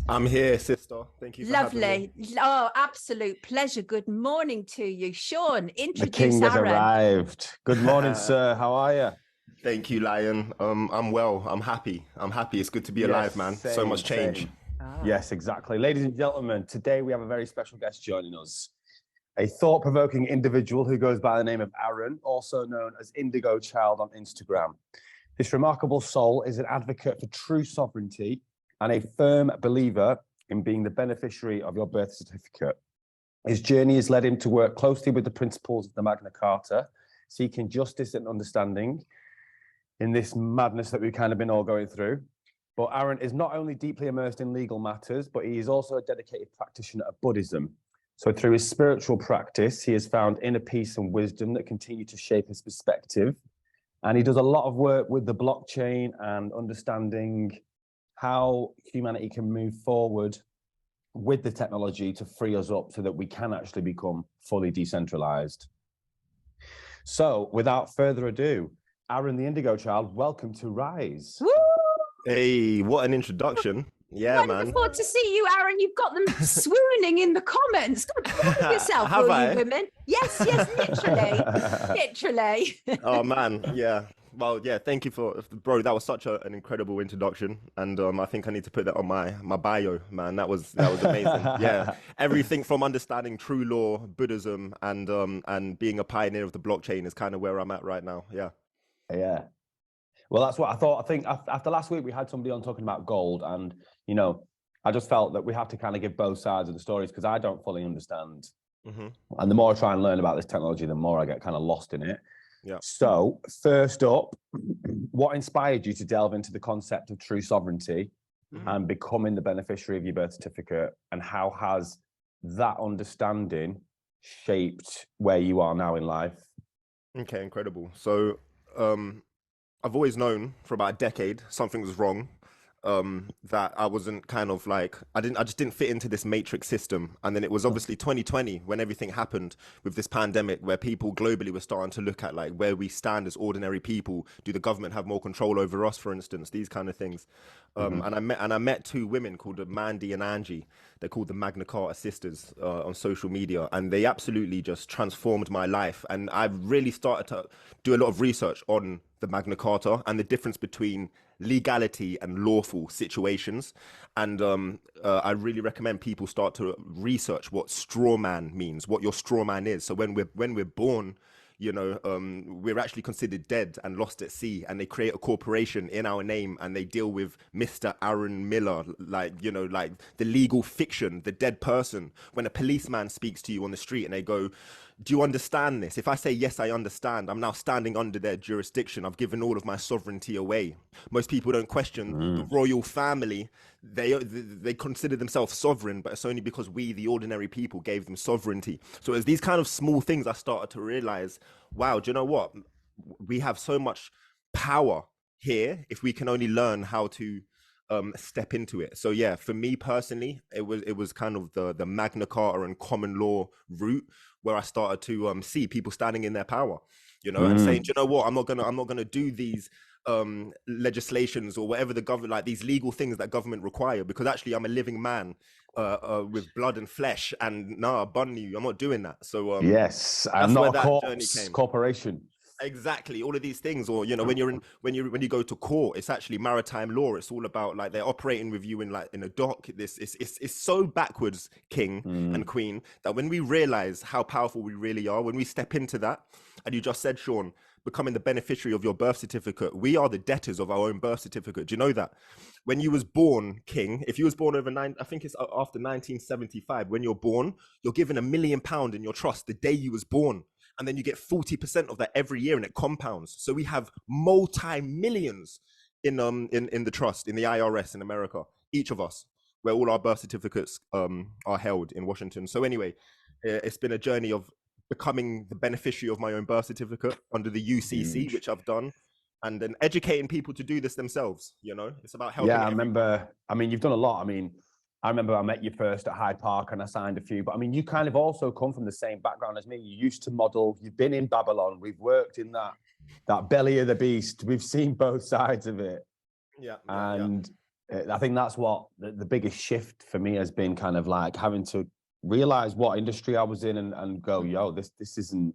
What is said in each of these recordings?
I'm here, sister. Thank you for having me. Lovely. Oh, absolute pleasure. Good morning to you. Sean, The king introduce has Aaron. arrived. Good morning, sir. How are you? Thank you, Lion. I'm well. I'm happy. It's good to be alive, man. So much change. Same. Yes, exactly. Ladies and gentlemen, today we have a very special guest joining us. A thought-provoking individual who goes by the name of Aaron, also known as Indigo Child on Instagram. This remarkable soul is an advocate for true sovereignty and a firm believer in being the beneficiary of your birth certificate. His journey has led him to work closely with the principles of the Magna Carta, seeking justice and understanding in this madness that we've kind of been all going through. But Aaron is not only deeply immersed in legal matters, but he is also a dedicated practitioner of Buddhism. So through his spiritual practice, he has found inner peace and wisdom that continue to shape his perspective. And he does a lot of work with the blockchain and understanding how humanity can move forward with the technology to free us up so that we can actually become fully decentralized. So without further ado, Aaron the Indigo Child, welcome to Rise. Woo! Hey, what an introduction. Yeah, Wonderful man. to see you, Aaron. You've got them swooning in the comments. Go proud of yourself, Have will I? you women? Yes, literally. Literally. Oh, man. Yeah. Well, yeah, thank you bro, that was such an incredible introduction. And I think I need to put that on my bio, man. That was amazing. Yeah. Everything from understanding true law, Buddhism, and being a pioneer of the blockchain is kind of where I'm at right now. Yeah. Yeah. Well, that's what I thought. I think after last week, we had somebody on talking about gold. And, you know, I just felt that we have to kind of give both sides of the stories because I don't fully understand. Mm-hmm. And the more I try and learn about this technology, the more I get kind of lost in it. Yeah. So first up, what inspired you to delve into the concept of true sovereignty and becoming the beneficiary of your birth certificate? And how has that understanding shaped where you are now in life? Okay, incredible. So I've always known for about a decade something was wrong. That I wasn't kind of like, I just didn't fit into this matrix system. And then it was obviously 2020 when everything happened with this pandemic, where people globally were starting to look at like where we stand as ordinary people. Do the government have more control over us, for instance? These kind of things. And I met two women called Mandy and Angie. They're called the Magna Carta Sisters on social media, and they absolutely just transformed my life. And I've really started to do a lot of research on the Magna Carta and the difference between legality and lawful situations. And I really recommend people start to research what straw man means, what your straw man is. So when we're born, you know, we're actually considered dead and lost at sea, and they create a corporation in our name and they deal with Mr. Aaron Miller, like, you know, like the legal fiction, the dead person. When a policeman speaks to you on the street and they go, do you understand this? If I say, yes, I understand, I'm now standing under their jurisdiction. I've given all of my sovereignty away. Most people don't question the royal family. They consider themselves sovereign, but it's only because we, the ordinary people, gave them sovereignty. So as these kind of small things, I started to realize, wow, do you know what? We have so much power here if we can only learn how to step into it. So yeah, for me personally, it was kind of the Magna Carta and common law route where I started to see people standing in their power, you know, and saying, you know what, I'm not gonna do these legislations or whatever the government, like these legal things that government require, because actually I'm a living man with blood and flesh, and bun you, I'm not doing that. So yes, I'm not a corporation. Exactly, all of these things. Or, you know, when you go to court, it's actually maritime law. It's all about like they're operating with you in like in a dock. This it's so backwards, king and queen, that when we realize how powerful we really are, when we step into that, and you just said, Sean, becoming the beneficiary of your birth certificate, we are the debtors of our own birth certificate. Do you know that? When you was born, king, if you was born I think it's after 1975, when you're born, you're given £1 million in your trust the day you was born. And then you get 40% of that every year, and it compounds. So we have multi-millions in the trust, in the IRS in America, each of us, where all our birth certificates are held in Washington. So anyway, it's been a journey of becoming the beneficiary of my own birth certificate under the UCC, which I've done, and then educating people to do this themselves. You know, it's about helping. Yeah, I remember. I mean, you've done a lot. I mean, I remember I met you first at Hyde Park and I signed a few, but I mean, you kind of also come from the same background as me. You used to model, you've been in Babylon, we've worked in that belly of the beast. We've seen both sides of it. Yeah. And I think that's what the biggest shift for me has been, kind of like having to realize what industry I was in and go, yo, this isn't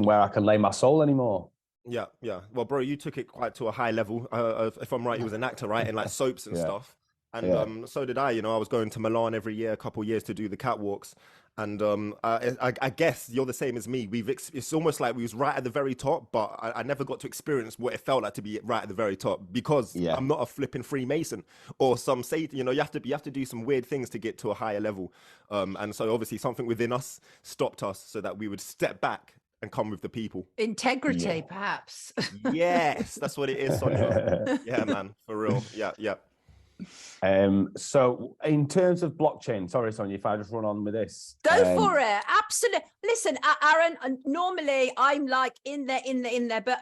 where I can lay my soul anymore. Yeah, yeah. Well, bro, you took it quite to a high level. If I'm right, you was an actor, right, in like soaps and Yeah, stuff. And yeah. so did I. You know, I was going to Milan every year, a couple years to do the catwalks. And I guess you're the same as me. It's almost like we was right at the very top, but I never got to experience what it felt like to be right at the very top because Yeah. I'm not a flipping Freemason or some say. You know, you have to do some weird things to get to a higher level. And so obviously something within us stopped us so that we would step back and come with the people. Integrity, Yeah. perhaps. Yes, that's what it is, Sonia. Yeah, man, for real. Yeah, yeah. So in terms of blockchain, sorry, Sonia, if I just run on with this. Go for it. Absolutely. Listen, Aaron, normally I'm like in there, but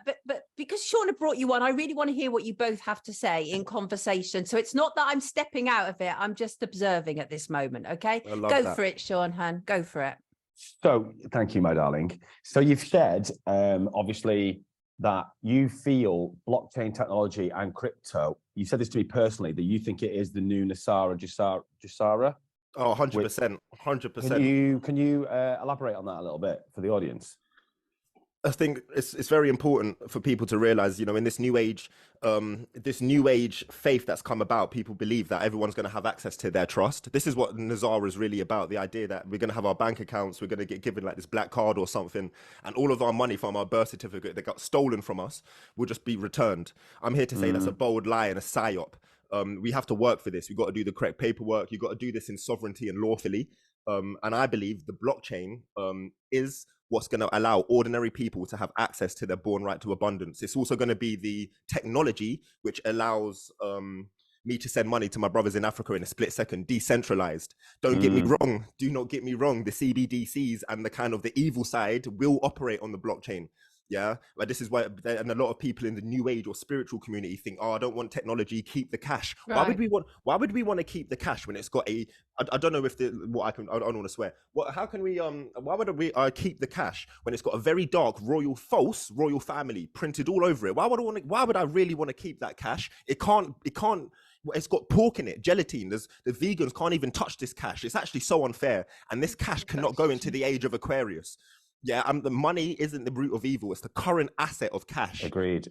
because Shauna brought you on, I really want to hear what you both have to say in conversation. So it's not that I'm stepping out of it. I'm just observing at this moment. Okay. Go for it, Sean Han. Go for it. So thank you, my darling. So you've said, obviously, that you feel blockchain technology and crypto, you said this to me personally, that you think it is the new Jasara. Oh, 100%. 100%. Can you elaborate on that a little bit for the audience? I think it's very important for people to realize, you know, in this new age faith that's come about, people believe that everyone's going to have access to their trust. This is what Nazara is really about, the idea that we're going to have our bank accounts, we're going to get given like this black card or something, and all of our money from our birth certificate that got stolen from us will just be returned. I'm here to say that's a bold lie and a psyop. We have to work for this. We've got to do the correct paperwork. You've got to do this in sovereignty and lawfully. And I believe the blockchain is what's going to allow ordinary people to have access to their born right to abundance. It's also going to be the technology which allows me to send money to my brothers in Africa in a split second, decentralized. Don't get me wrong. Do not get me wrong. The CBDCs and the kind of the evil side will operate on the blockchain. Yeah, but this is why, and a lot of people in the new age or spiritual community think, oh, I don't want technology, keep the cash. Right. Why would we want to keep the cash when it's got I don't know if I don't want to swear. How can we why would we keep the cash when it's got a very dark false royal family printed all over it? Why would I really want to keep that cash? It's got pork in it, gelatin. The vegans can't even touch this cash. It's actually so unfair. And this cash cannot go into the age of Aquarius. Yeah, the money isn't the root of evil. It's the current asset of cash. Agreed.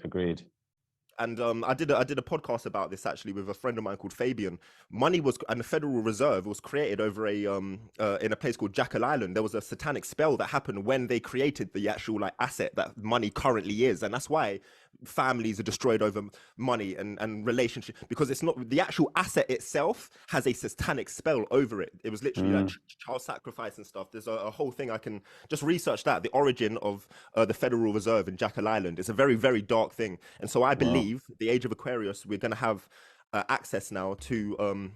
And I did a podcast about this actually with a friend of mine called Fabian. Money and the Federal Reserve was created over in a place called Jackal Island. There was a satanic spell that happened when they created the actual like asset that money currently is, and that's why families are destroyed over money and relationship, because it's not the actual asset itself has a satanic spell over it. It was literally like child sacrifice and stuff. There's a whole thing. I can just research that, the origin of the Federal Reserve in Jackal Island. It's a very, very dark thing. And so I believe the age of Aquarius, we're going to have access now to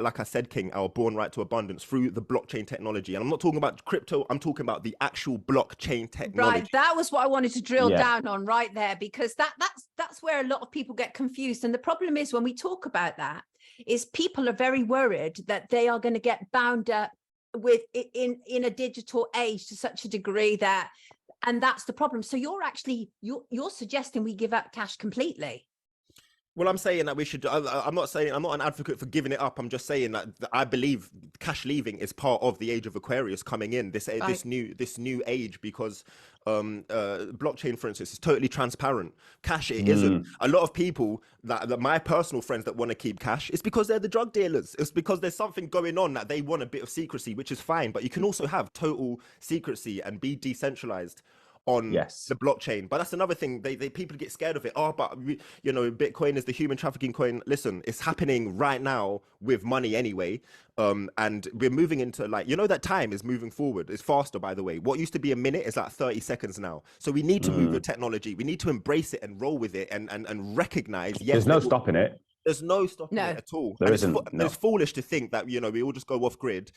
like I said, King, our born right to abundance through the blockchain technology. And I'm not talking about crypto, I'm talking about the actual blockchain technology. Right, that was what I wanted to drill down on right there, because that's where a lot of people get confused. And the problem is when we talk about that, is people are very worried that they are going to get bound up with in a digital age to such a degree that, and that's the problem. So you're suggesting we give up cash completely. Well, I'm saying that we should. I'm not an advocate for giving it up. I'm just saying that I believe cash leaving is part of the age of Aquarius coming in this new age, because blockchain, for instance, is totally transparent. Cash, it isn't. A lot of people that my personal friends that want to keep cash, it's because they're the drug dealers. It's because there's something going on that they want a bit of secrecy, which is fine. But you can also have total secrecy and be decentralized on the blockchain. But that's another thing. They people get scared of it. Oh, but Bitcoin is the human trafficking coin. Listen, it's happening right now with money anyway. And we're moving into that time is moving forward. It's faster, by the way. What used to be a minute is like 30 seconds now. So we need to move with technology. We need to embrace it and roll with it and recognize. Yes, there's no stopping it. There's no stopping it at all. It's foolish to think that, we all just go off grid,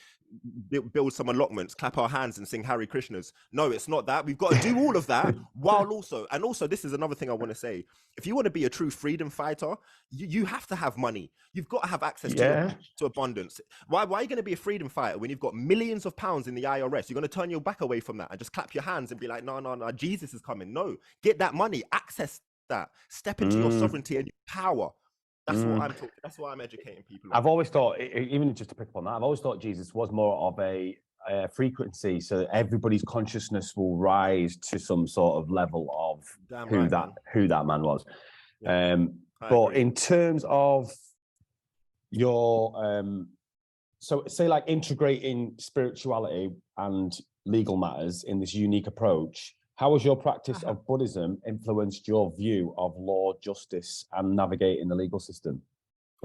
build some allotments, clap our hands and sing Hare Krishnas. No, it's not that. We've got to do all of that while also this is another thing I want to say. If you want to be a true freedom fighter, you have to have money. You've got to have access to abundance. Why are you going to be a freedom fighter when you've got millions of pounds in the IRS? You're going to turn your back away from that and just clap your hands and be like, no, Jesus is coming. No, get that money, access that, step into your sovereignty and your power. That's what I'm talking. That's why I'm educating people on. I've always thought, even just to pick up on that, I've always thought Jesus was more of a frequency, so that everybody's consciousness will rise to some sort of level of Damn who right, that man. who that man was. Yeah, I But agree. in terms of your so say like integrating spirituality and legal matters in this unique approach, how has your practice of Buddhism influenced your view of law, justice, and navigating the legal system?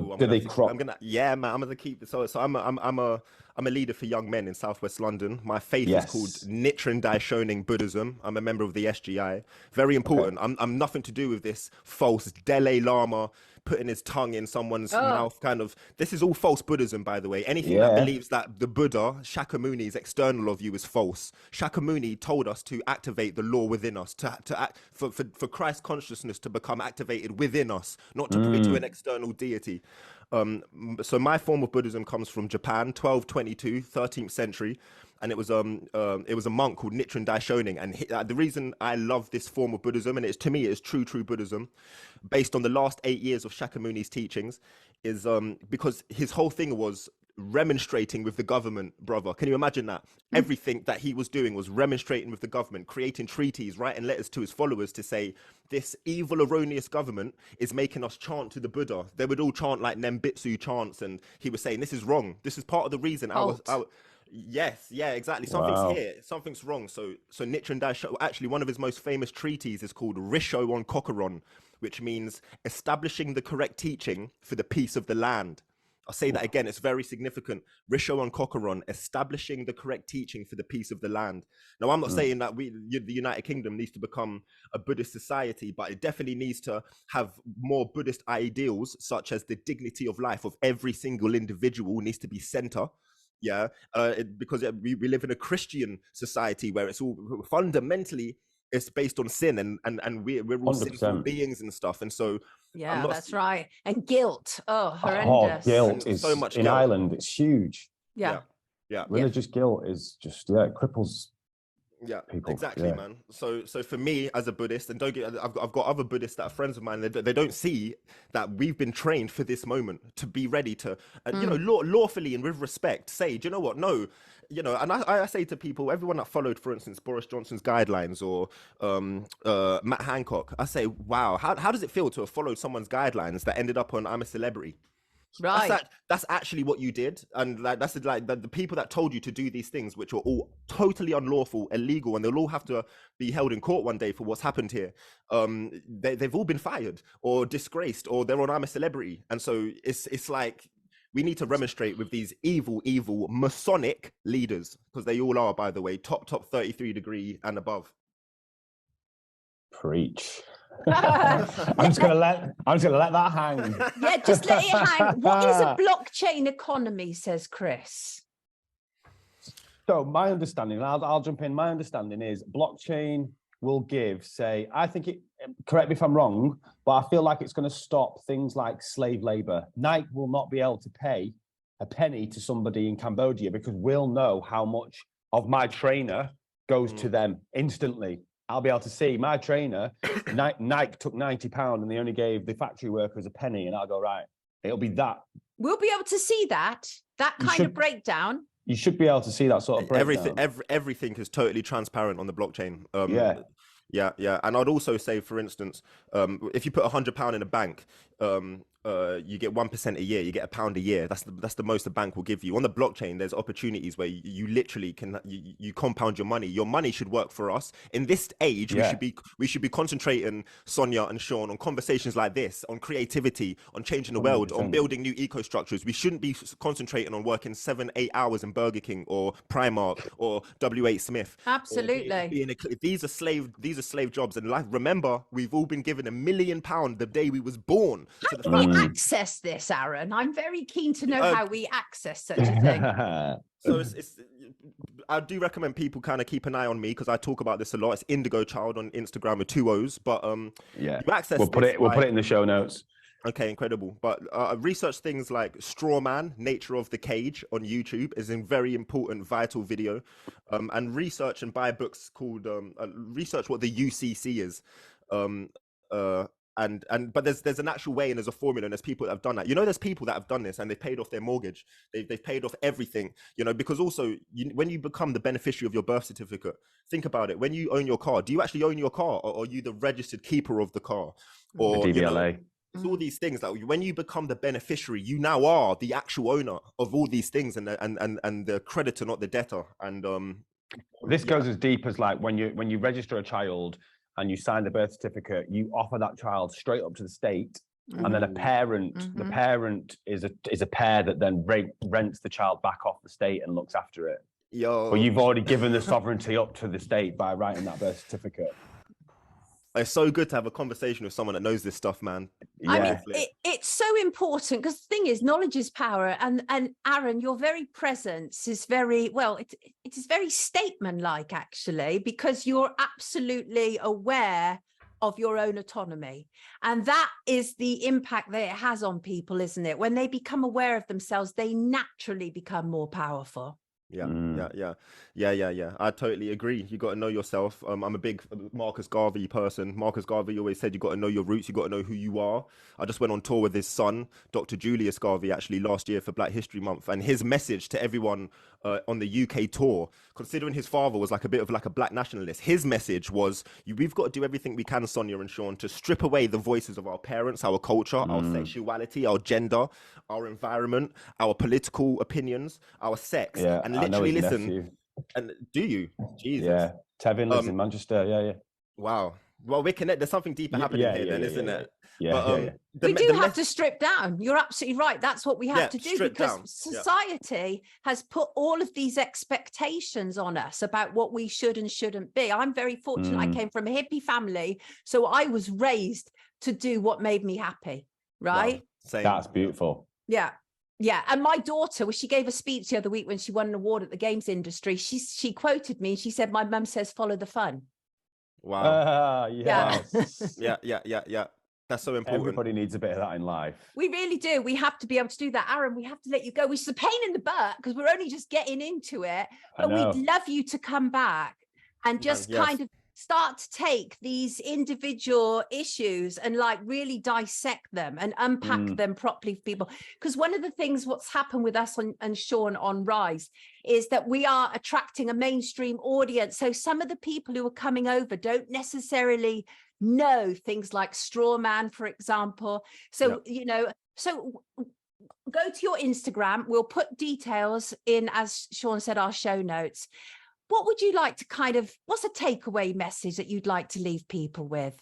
Ooh, Do they crop? yeah, man. I'm gonna keep. So I'm a leader for young men in Southwest London. My faith is called Yes. Nichiren Daishonin Buddhism. I'm a member of the SGI. Very important. I'm nothing to do with this false Dalai Lama putting his tongue in someone's mouth. Kind of. This is all false Buddhism, by the way. Anything that believes that the Buddha Shakyamuni's external of you is false. Shakyamuni told us to activate the law within us, to act for Christ consciousness to become activated within us, not to pray to an external deity. So my form of Buddhism comes from Japan, 1222, 13th century, and it was a monk called Nichiren Daishonin. And the reason I love this form of Buddhism, and to me it's true Buddhism, based on the last 8 years of Shakyamuni's teachings, is because his whole thing was remonstrating with the government, brother. Can you imagine that? Everything that he was doing was remonstrating with the government, creating treaties, writing letters to his followers to say, this evil, erroneous government is making us chant to the Buddha. They would all chant like Nembitsu chants, and he was saying, this is wrong. This is part of the reason yes, yeah, exactly. Something's here, something's wrong. So Nichiren Daishonin, actually one of his most famous treatises is called Risho on Kokoron, which means establishing the correct teaching for the peace of the land. I'll say that again, it's very significant. Risho on Kokoron, establishing the correct teaching for the peace of the land. Now, I'm not saying that the United Kingdom needs to become a Buddhist society, but it definitely needs to have more Buddhist ideals, such as the dignity of life of every single individual needs to be center. Yeah, because we live in a Christian society where it's all fundamentally it's based on sin, and we're all 100%. sinful beings and stuff, and so yeah, that's right. And guilt, horrendous. Oh, guilt is so much in guilt. Ireland. It's huge. Yeah. Religious guilt is just it cripples. Yeah, people. Exactly, man. So for me as a Buddhist, and don't get, I've got other Buddhists that are friends of mine. They don't see that we've been trained for this moment to be ready to, you know, lawfully and with respect, say, do you know what? No, you know, and I say to people, everyone that followed, for instance, Boris Johnson's guidelines or Matt Hancock, I say, wow, how does it feel to have followed someone's guidelines that ended up on I'm a Celebrity? Right. That's actually what you did, and like that's like the people that told you to do these things, which are all totally unlawful, illegal, and they'll all have to be held in court one day for what's happened here. They've all been fired or disgraced, or they're on I'm a Celebrity, and so it's like we need to remonstrate with these evil Masonic leaders, because they all are, by the way, top 33 degree and above. Preach. I'm just gonna let that hang. Yeah, just let it hang. What is a blockchain economy, says Chris? So my understanding, and I'll jump in. My understanding is blockchain will give, say, I think it. Correct me if I'm wrong, but I feel like it's going to stop things like slave labor. Nike will not be able to pay a penny to somebody in Cambodia because we'll know how much of my trainer goes to them instantly. I'll be able to see my trainer, Nike took £90 and they only gave the factory workers a penny, and I'll go, right, it'll be that. We'll be able to see that kind of breakdown. You should be able to see that sort of breakdown. Everything is totally transparent on the blockchain. Yeah. And I'd also say, for instance, if you put £100 in a bank, you get 1% a year. You get £1 a year. That's the most the bank will give you. On the blockchain, there's opportunities where you literally can you compound your money. Your money should work for us in this age. We should be concentrating, Sonia and Sean, on conversations like this, on creativity, on changing the world, 100%. on building new eco structures. We shouldn't be concentrating on working 7-8 hours in Burger King or Primark or W.H. Smith. Absolutely. These are slave jobs, and life. Remember, we've all been given £1 million the day we was born. How do we access this, Aaron? I'm very keen to know how we access such a thing. So I do recommend people kind of keep an eye on me because I talk about this a lot. It's Indigo Child on Instagram with 2 O's, but you access. We'll put it in the show notes. Okay, incredible. But research things like Straw Man, Nature of the Cage on YouTube is a very important, vital video. And research and buy books called research what the UCC is. but there's an actual way and there's a formula and there's people that have done that. You know, there's people that have done this and they've paid off their mortgage. They've paid off everything, you know, because also when you become the beneficiary of your birth certificate, think about it. When you own your car, do you actually own your car, or are you the registered keeper of the car? Or the DVLA. You know, it's all these things that when you become the beneficiary, you now are the actual owner of all these things, and the creditor, not the debtor. And this goes as deep as like when you register a child and you sign the birth certificate, you offer that child straight up to the state, and then a parent, the parent is a pair that then rents the child back off the state and looks after it. Yo, But you've already given the sovereignty up to the state by writing that birth certificate. it's so good to have a conversation with someone that knows this stuff, man. Yeah. I mean, it's so important, because the thing is, knowledge is power. And Aaron, your very presence is very, well, it is very statement-like, actually, because you're absolutely aware of your own autonomy. And that is the impact that it has on people, isn't it? When they become aware of themselves, they naturally become more powerful. Yeah. I totally agree. You got to know yourself. I'm a big Marcus Garvey person. Marcus Garvey always said you got to know your roots. You got to know who you are. I just went on tour with his son, Dr. Julius Garvey, actually last year for Black History Month, and his message to everyone on the UK tour, considering his father was like a bit of like a black nationalist, his message was, we've got to do everything we can, Sonia and Sean, to strip away the voices of our parents, our culture, our sexuality, our gender, our environment, our political opinions, our sex, and literally listen. Nephew. And do you? Jesus. Yeah, Tevin lives in Manchester. Yeah. Wow. Well, we're connected. There's something deeper happening here, then, isn't it? Yeah. We do have to strip down. You're absolutely right. That's what we have to do, because society has put all of these expectations on us about what we should and shouldn't be. I'm very fortunate. I came from a hippie family, so I was raised to do what made me happy, right? Wow. Same. That's beautiful. Yeah. And my daughter, she gave a speech the other week when she won an award at the games industry. She quoted me and she said, "My mum says follow the fun." Wow. Yes. Yeah. That's so important. Everybody needs a bit of that in life. We really do. We have to be able to do that. Aaron, we have to let you go, which is a pain in the butt because we're only just getting into it. But we'd love you to come back and just kind of start to take these individual issues and like really dissect them and unpack them properly for people. Because one of the things what's happened with us and Sean on Rise is that we are attracting a mainstream audience. So some of the people who are coming over don't necessarily know things like straw man, for example. So, you know, so go to your Instagram. We'll put details in, as Sean said, our show notes. What would you like to what's a takeaway message that you'd like to leave people with?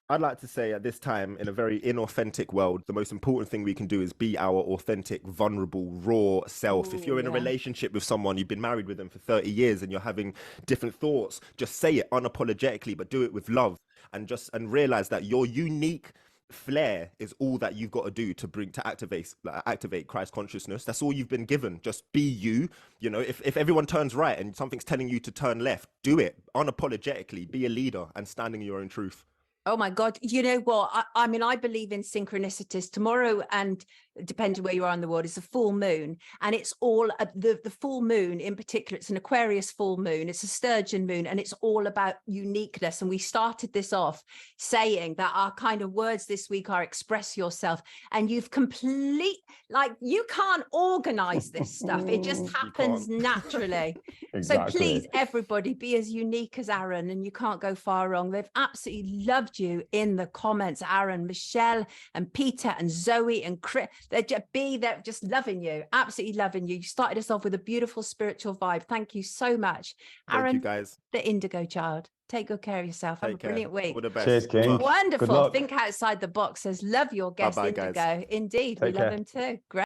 I'd like to say at this time, in a very inauthentic world, the most important thing we can do is be our authentic, vulnerable, raw self. If you're in a relationship with someone, you've been married with them for 30 years and you're having different thoughts, just say it unapologetically, but do it with love, and realize that your unique flair is all that you've got to do to activate Christ consciousness. That's all you've been given. Just be you. You know, if everyone turns right and something's telling you to turn left, do it unapologetically. Be a leader and standing in your own truth. Oh my God. You know what? I mean, I believe in synchronicities. Tomorrow, and depending where you are in the world, is a full moon. And it's all the full moon in particular. It's an Aquarius full moon. It's a sturgeon moon. And it's all about uniqueness. And we started this off saying that our kind of words this week are express yourself. And you've you can't organize this stuff. It just happens naturally. Exactly. So please, everybody, be as unique as Aaron, and you can't go far wrong. They've absolutely loved you in the comments, Aaron, Michelle and Peter and Zoe and Chris. They're just loving you, absolutely loving you. You started us off with a beautiful spiritual vibe. Thank you so much, Aaron. Thank you, guys. The Indigo Child. Take good care of yourself. Have a brilliant week. All the best. Cheers, King. Wonderful. Think outside the box. Says love your guest, Indigo. Guys. Indeed, we love him too. Great.